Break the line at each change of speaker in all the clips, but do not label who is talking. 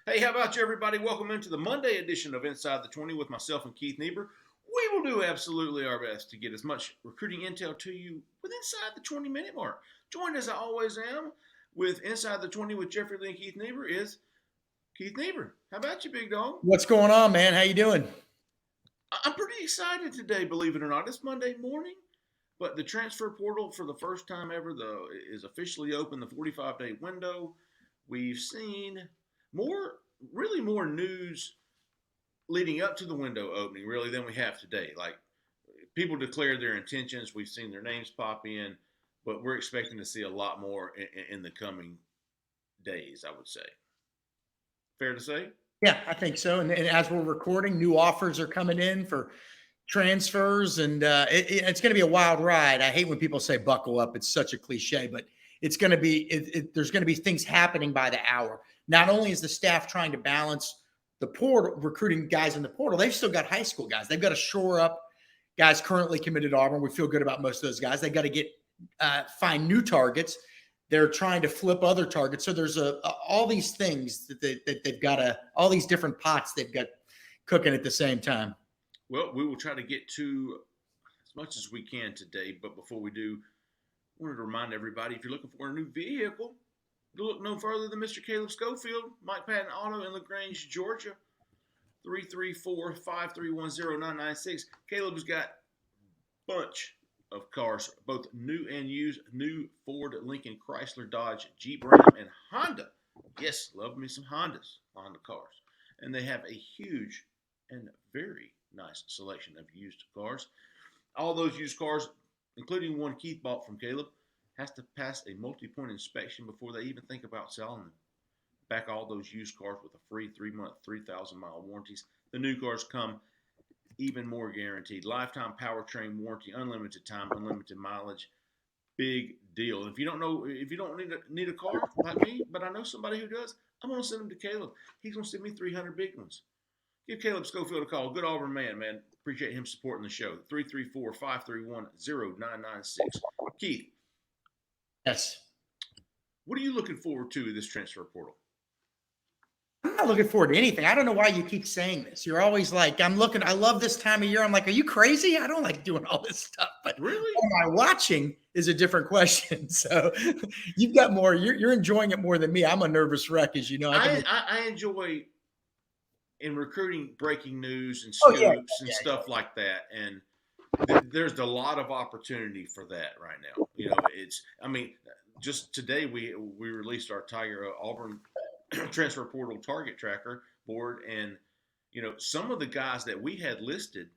Hey, how about you, everybody? Welcome into the Monday edition of Inside the 20 with myself and Keith Niebuhr. We will do absolutely our best to get as much recruiting intel to you with inside the 20-minute mark. Joined as I always am with Inside the 20 with Jeffrey, Lee, and Keith Niebuhr is Keith Niebuhr. How about you, big dog?
What's going on, man? How you doing?
I'm pretty excited today, believe it or not. It's Monday morning, but the transfer portal for the first time ever is officially open, the 45-day window. We've seen really more news leading up to the window opening, really, than we have today. Like, people declared their intentions. We've seen their names pop in, but we're expecting to see a lot more in the coming days, I would say. Fair to say?
Yeah, I think so. And as we're recording, new offers are coming in for transfers, and it's going to be a wild ride. I hate when people say "buckle up"; it's such a cliche, but it's going to be. There's going to be things happening by the hour. Not only is the staff trying to balance the portal, recruiting guys in the portal, they've still got high school guys. They've got to shore up guys currently committed to Auburn. We feel good about most of those guys. They got to find new targets. They're trying to flip other targets. So there's all these things that they've got all these different pots they've got cooking at the same time.
Well, we will try to get to as much as we can today. But before we do, I wanted to remind everybody, if you're looking for a new vehicle, look no further than Mr. Caleb Schofield, Mike Patton Auto in LaGrange, Georgia, 334-531-0996. Caleb's got a bunch of cars, both new and used, new Ford, Lincoln, Chrysler, Dodge, Jeep, Ram, and Honda. Yes, love me some Honda cars. And they have a huge and very nice selection of used cars. All those used cars, including one Keith bought from Caleb, has to pass a multi-point inspection before they even think about selling them. Back all those used cars with a free 3-month, 3,000-mile warranties. The new cars come even more guaranteed. Lifetime powertrain warranty, unlimited time, unlimited mileage. Big deal. And if you don't need a car like me, but I know somebody who does, I'm going to send them to Caleb. He's going to send me 300 big ones. Give Caleb Schofield a call. Good Auburn man. Appreciate him supporting the show. 334-531-0996. Keith.
Yes.
What are you looking forward to in this transfer portal?
I'm not looking forward to anything. I don't know why you keep saying this. You're always like, I love this time of year. I'm like, are you crazy? I don't like doing all this stuff. But
really,
what am I watching is a different question. So you've got more. You're enjoying it more than me. I'm a nervous wreck, as you know.
I enjoy in recruiting breaking news and scoops and stuff like that. And there's a lot of opportunity for that right now. You know, just today we released our Auburn transfer portal target tracker board, and some of the guys that we had listed.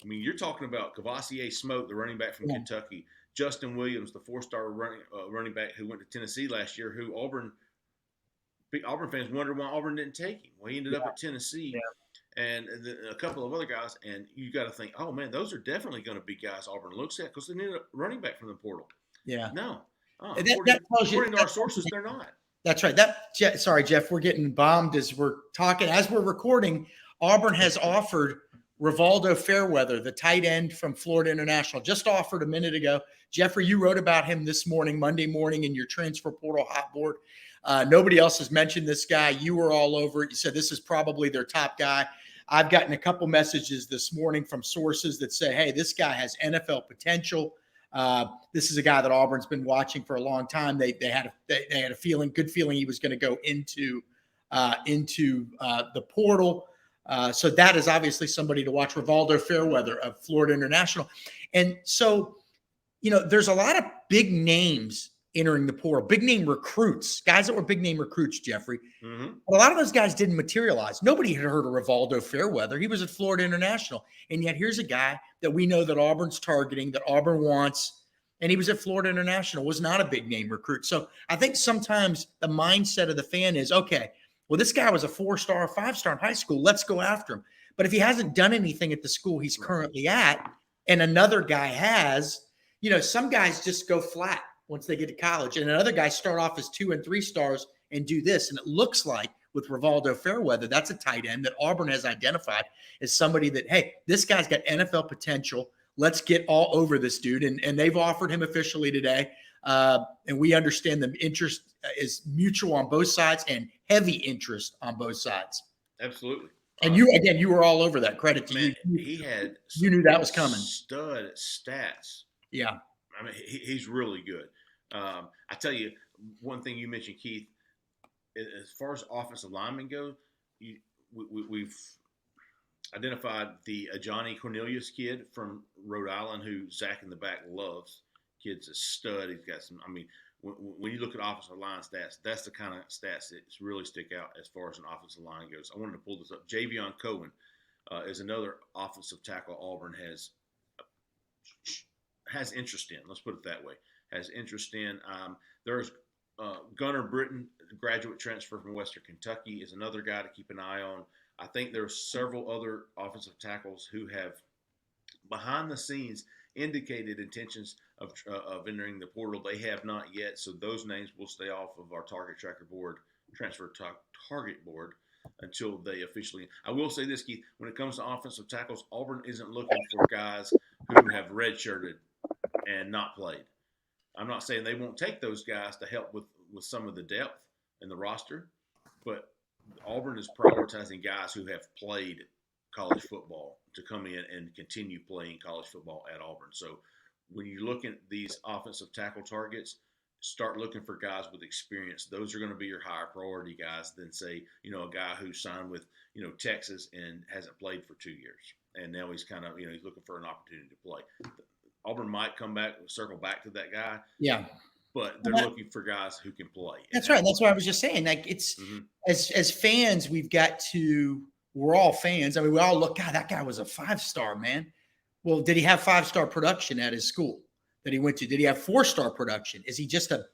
I mean, you're talking about Cavassier Smoke, the running back from Kentucky, Justin Williams, the 4-star running back who went to Tennessee last year, who Auburn fans wonder why Auburn didn't take him. Well, he ended up at Tennessee, and a couple of other guys, and you got to think, oh man, those are definitely going to be guys Auburn looks at because they need a running back from the portal.
Yeah,
no,
according
to our sources, they're not.
That's right. Sorry, Jeff, we're getting bombed as we're talking. As we're recording, Auburn has offered Revaldo Fairweather, the tight end from Florida International, just offered a minute ago. Jeffrey, you wrote about him this morning, Monday morning, in your transfer portal hot board. Nobody else has mentioned this guy. You were all over it. You said this is probably their top guy. I've gotten a couple messages this morning from sources that say, hey, this guy has NFL potential. This is a guy that Auburn's been watching for a long time. They had a good feeling he was going to go into the portal. So that is obviously somebody to watch. Revaldo Fairweather of Florida International. And so, there's a lot of big names entering the portal, big name recruits, guys that were big name recruits, Jeffrey.
Mm-hmm.
But a lot of those guys didn't materialize. Nobody had heard of Revaldo Fairweather. He was at Florida International. And yet here's a guy that we know that Auburn's targeting, that Auburn wants, and he was at Florida International, was not a big name recruit. So I think sometimes the mindset of the fan is, okay, well, this guy was a 4-star or 5-star in high school. Let's go after him. But if he hasn't done anything at the school he's currently at, and another guy has, some guys just go flat once they get to college. And other guys start off as 2 and 3 stars and do this. And it looks like with Revaldo Fairweather, that's a tight end that Auburn has identified as somebody that, hey, this guy's got NFL potential. Let's get all over this dude. And they've offered him officially today And we understand the interest is mutual on both sides and heavy interest on both sides.
Absolutely.
And you were all over that. Credit to
man,
you.
He had
You knew that was coming.
Stud stats.
Yeah.
I mean, he's really good. I tell you, one thing you mentioned, Keith, as far as offensive linemen go, we've identified the Johnny Cornelius kid from Rhode Island who Zach in the back loves. Kid's a stud. He's got some, I mean, when you look at offensive line stats, that's the kind of stats that really stick out as far as an offensive line goes. I wanted to pull this up. Javian Cohen is another offensive tackle Auburn has interest in. Let's put it that way. Has interest in. There's Gunnar Britton, graduate transfer from Western Kentucky, is another guy to keep an eye on. I think there are several other offensive tackles who have, behind the scenes, indicated intentions of entering the portal. They have not yet, so those names will stay off of our target tracker board, transfer target board, until they officially. I will say this, Keith, when it comes to offensive tackles, Auburn isn't looking for guys who have redshirted and not played. I'm not saying they won't take those guys to help with some of the depth in the roster, but Auburn is prioritizing guys who have played college football to come in and continue playing college football at Auburn. So when you look at these offensive tackle targets, start looking for guys with experience. Those are going to be your higher priority guys than, say, a guy who signed with, Texas and hasn't played for 2 years. And now he's kind of, he's looking for an opportunity to play. Auburn might circle back to that guy.
Yeah.
But they're looking for guys who can play.
That's right. That's what I was just saying. Like, it's as fans, we're all fans. I mean, we all look, God, that guy was a 5-star, man. Well, did he have 5-star production at his school that he went to? Did he have 4-star production? Is he just a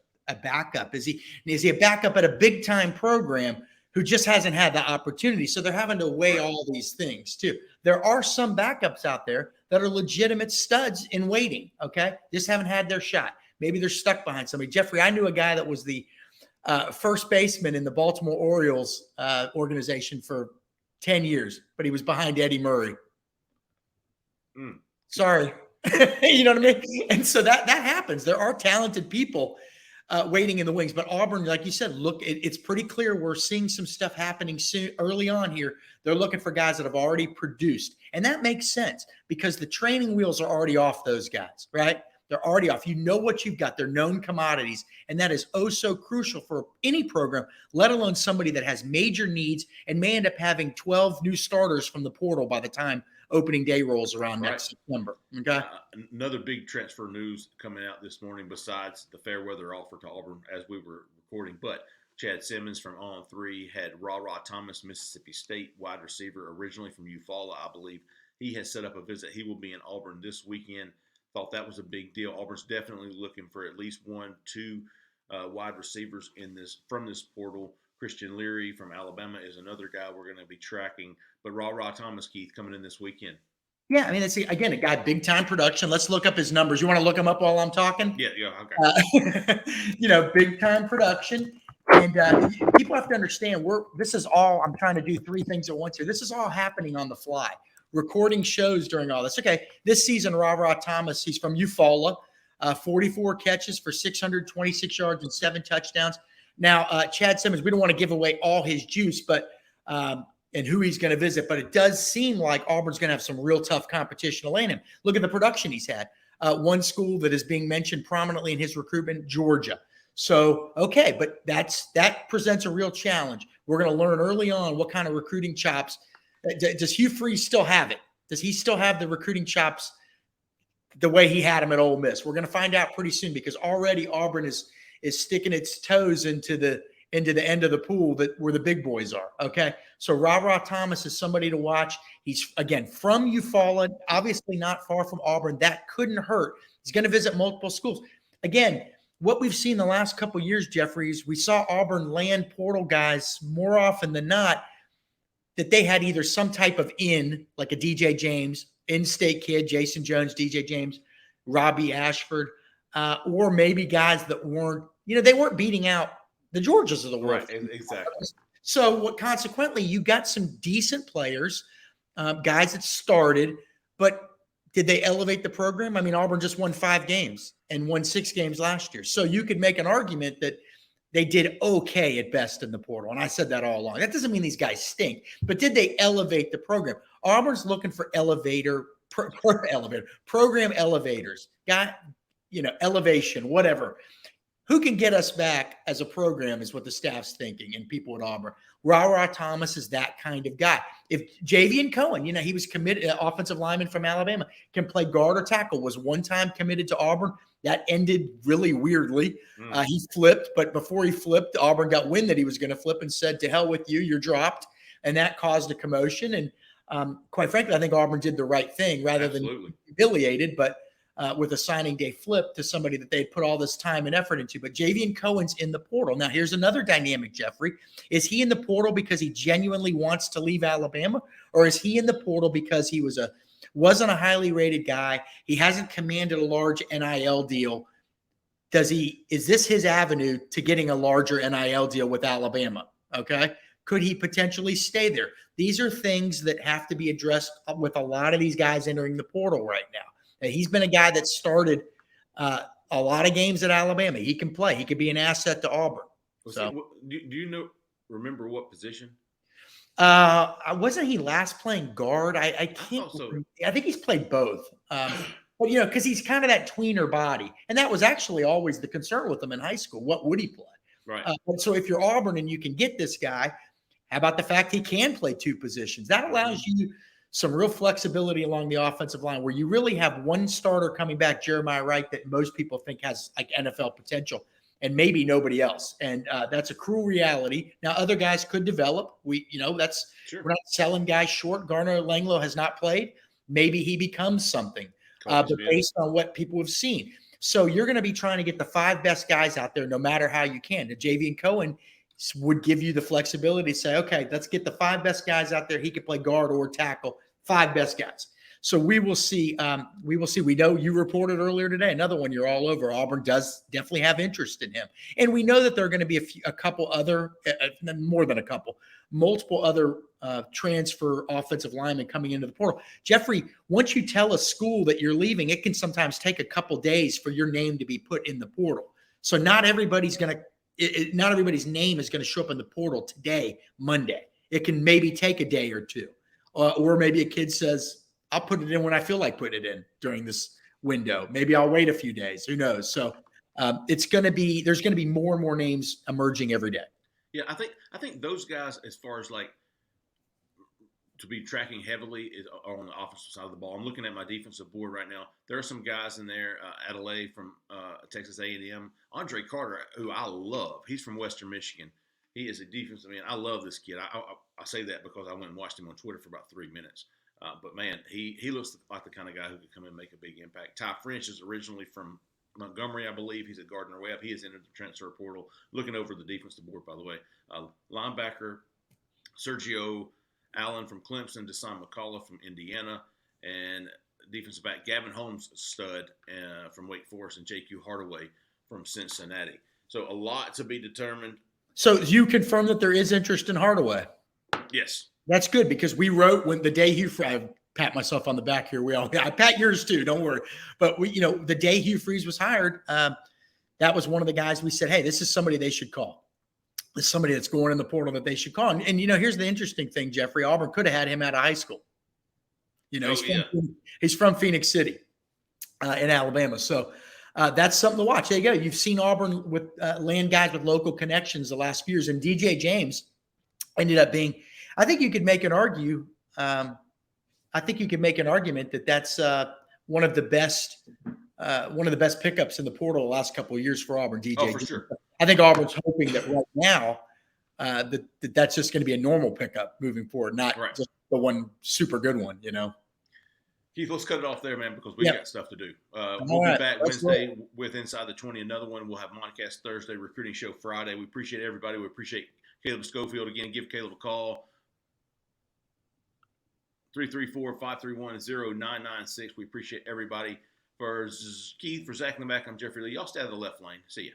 backup? Is he a backup at a big time program who just hasn't had the opportunity? So they're having to weigh all these things too. There are some backups out there that are legitimate studs in waiting. Okay. Just haven't had their shot. Maybe they're stuck behind somebody. Jeffrey, I knew a guy that was the first baseman in the Baltimore Orioles organization for 10 years, but he was behind Eddie Murray. Sorry. You know what I mean? And so that happens. There are talented people waiting in the wings, but Auburn, like you said, look, it's pretty clear we're seeing some stuff happening soon, early on here. They're looking for guys that have already produced. And that makes sense because the training wheels are already off those guys, right? They're already off. You know what you've got. They're known commodities. And that is so crucial for any program, let alone somebody that has major needs and may end up having 12 new starters from the portal by the time opening day rolls around next September. Okay.
Another big transfer news coming out this morning, besides the Fairweather offer to Auburn as we were recording, but Chad Simmons from On 3 had Ra Thomas, Mississippi State wide receiver, originally from Eufaula, I believe. He has set up a visit. He will be in Auburn this weekend. Thought that was a big deal. Auburn's definitely looking for at least 1-2 wide receivers from this portal. Christian Leary from Alabama is another guy we're going to be tracking. But Ra Thomas, Keith, coming in this weekend.
Yeah, I mean, it's again a guy big time production. Let's look up his numbers. You want to look him up while I'm talking?
Yeah, okay.
Big time production. And people have to understand this is all, I'm trying to do 3 things at once here. This is all happening on the fly. Recording shows during all this. Okay, this season, Ra Thomas, he's from Eufaula, 44 catches for 626 yards and 7 touchdowns. Now, Chad Simmons, we don't want to give away all his juice, but and who he's going to visit, but it does seem like Auburn's going to have some real tough competition to land him. Look at the production he's had. One school that is being mentioned prominently in his recruitment, Georgia. So, okay, but that presents a real challenge. We're going to learn early on what kind of recruiting chops. Does Hugh Freeze still have it? Does he still have the recruiting chops the way he had them at Ole Miss? We're going to find out pretty soon because already Auburn is sticking its toes into the end of the pool where the big boys are. Okay, so Ra Thomas is somebody to watch. He's again from Eufaula, obviously not far from Auburn. That couldn't hurt. He's going to visit multiple schools. Again, what we've seen the last couple of years, Jeffrey, is we saw Auburn land portal guys more often than not that they had either some type of like a DJ James, in-state kid, Jason Jones, DJ James, Robbie Ashford, or maybe guys that weren't, they weren't beating out the Georgias of the world.
Right, exactly.
So consequently, you got some decent players, guys that started, but Did they elevate the program? I mean, Auburn just won 5 games and won 6 games last year. So you could make an argument that they did okay at best in the portal. And I said that all along. That doesn't mean these guys stink, but did they elevate the program? Auburn's looking for program elevators, elevation, whatever. Who can get us back as a program is what the staff's thinking and people at Auburn. Ra Thomas is that kind of guy. If Javian Cohen, he was committed, offensive lineman from Alabama, can play guard or tackle, was one time committed to Auburn. That ended really weirdly. He flipped, but before he flipped, Auburn got wind that he was going to flip and said, to hell with you, you're dropped. And that caused a commotion. And quite frankly, I think Auburn did the right thing rather than humiliated, but with a signing day flip to somebody that they put all this time and effort into. But Javian Cohen's in the portal. Now, here's another dynamic, Jeffrey. Is he in the portal because he genuinely wants to leave Alabama? Or is he in the portal because he wasn't a highly rated guy? He hasn't commanded a large NIL deal. Is this his avenue to getting a larger NIL deal with Alabama? Okay. Could he potentially stay there? These are things that have to be addressed with a lot of these guys entering the portal right now. He's been a guy that started a lot of games at Alabama. He can play. He could be an asset to Auburn.
So, do you remember what position?
Wasn't he last playing guard? I can't. I think he's played both. But because he's kind of that tweener body, and that was actually always the concern with him in high school. What would he play?
Right.
So if you're Auburn and you can get this guy, how about the fact he can play 2 positions? That allows you some real flexibility along the offensive line where you really have one starter coming back, Jeremiah Wright, that most people think has like NFL potential and maybe nobody else. And that's a cruel reality. Now, other guys could develop. We're not selling guys short. Garner Langlow has not played. Maybe he becomes something, but based on what people have seen. So you're going to be trying to get the 5 best guys out there no matter how you can. And Javian Cohen would give you the flexibility to say, okay, let's get the 5 best guys out there. He could play guard or tackle, 5 best guys. So we will see. We know you reported earlier today, another one you're all over. Auburn does definitely have interest in him. And we know that there are going to be a couple other, more than a couple, multiple other transfer offensive linemen coming into the portal. Jeffrey, once you tell a school that you're leaving, it can sometimes take a couple days for your name to be put in the portal. So not everybody's name is going to show up in the portal today, Monday. It can maybe take a day or 2. Or maybe a kid says, I'll put it in when I feel like putting it in during this window. Maybe I'll wait a few days. Who knows? So there's going to be more and more names emerging every day.
Yeah, I think those guys, as far as like to be tracking heavily, are on the offensive side of the ball. I'm looking at my defensive board right now. There are some guys in there. Adelaide from Texas A&M. Andre Carter, who I love. He's from Western Michigan. He is a defensive man. I love this kid. I say that because I went and watched him on Twitter for about 3 minutes. But, man, he looks like the kind of guy who could come in and make a big impact. Ty French is originally from Montgomery, I believe. He's at Gardner Webb. He has entered the transfer portal. Looking over the defensive board, by the way. Linebacker Sergio Allen from Clemson, Deshaun McCullough from Indiana, and defensive back Gavin Holmes, stud from Wake Forest, and J.Q. Hardaway from Cincinnati. So a lot to be determined.
So you confirm that there is interest in Hardaway?
Yes.
That's good because we wrote when the day Hugh I pat myself on the back here. I pat yours too. Don't worry. But the day Hugh Freeze was hired, that was one of the guys we said, hey, this is somebody they should call. This is somebody that's going in the portal that they should call. And here's the interesting thing, Jeffrey. Auburn could have had him out of high school. He's from Phoenix City in Alabama. So that's something to watch. There you go. You've seen Auburn with land guys with local connections the last few years. And DJ James ended up being, I think you could make an argument that that's one of the best pickups in the portal the last couple of years for Auburn. DJ,
oh, for sure.
I think Auburn's hoping that right now that's just going to be a normal pickup moving forward, not just the one super good one.
Keith, let's cut it off there, man, because we got stuff to do. We'll be back Wednesday with Inside the 20, another one. We'll have Moncast Thursday, recruiting show Friday. We appreciate everybody. We appreciate Caleb Schofield. Again, give Caleb a call. 334-531-0996. We appreciate everybody. For Keith, for Zach in the back, I'm Jeffrey Lee. Y'all stay out of the left lane. See ya.